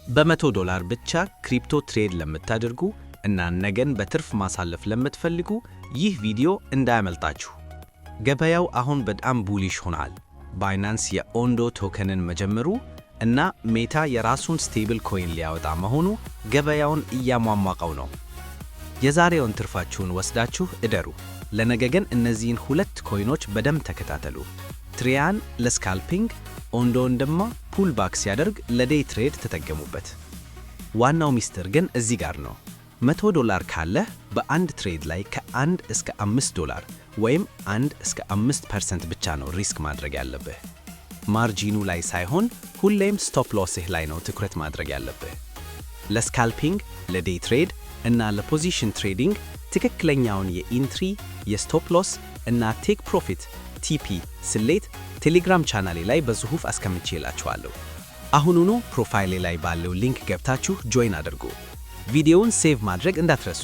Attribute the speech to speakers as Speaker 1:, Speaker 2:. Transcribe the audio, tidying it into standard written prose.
Speaker 1: በ$100 ብቻ ክሪፕቶ ትሬድ ለምታደርጉ እና ነገን በትርፍ ማሳለፍ ለምትፈልጉ ይህ ቪዲዮ እንዳያመልጣችሁ። ገበያው አሁን በጣም ቡሊሽ ሆኗል። ባይናንስ የኦንዶ ቶከንን መጀመሩ እና ሜታ የራሱን ስቴብል ኮይን ሊያወጣ መሆኑ ገበያውን እያሟሟቀው ነው። የዛሬውን ትርፋችሁን ወስዳችሁ እደሩ። ለነገ ግን እነዚህን ሁለት ኮይኖች በደንብ ተከታተሉ። ትሪያን ለስካልፒንግ፣ ኦንዶን ደግሞ ፑልባክ ሲያደርግ ለዴይ ትሬድ ተጠቀሙበት። ዋናው ሚስጥር ግን እዚህ ጋር ነው። $100 ካለህ በአንድ ትሬድ ላይ ከ1 እስከ $5 ወይም 1 እስከ 5% ብቻ ነው ሪስክ ማድረግ ያለብህ። ማርጂኑ ላይ ሳይሆን ሁሌም ስቶፕ ሎስህ ላይ ነው ትኩረት ማድረግ ያለብህ። ለስካልፒንግ፣ ለዴይ ትሬድ እና ለፖዚሽን ትሬዲንግ ትክክለኛውን የኢንትሪ፣ የስቶፕ ሎስ እና ቴክ ፕሮፊት ቲፒ ስሌት ቴሌግራም ቻናሌ ላይ በጽሑፍ አስቀምጬላችኋለሁ። አሁኑኑ ፕሮፋይሌ ላይ ባለው ሊንክ ገብታችሁ ጆይን አድርጉ። ቪዲዮውን ሴቭ ማድረግ እንዳትረሱ።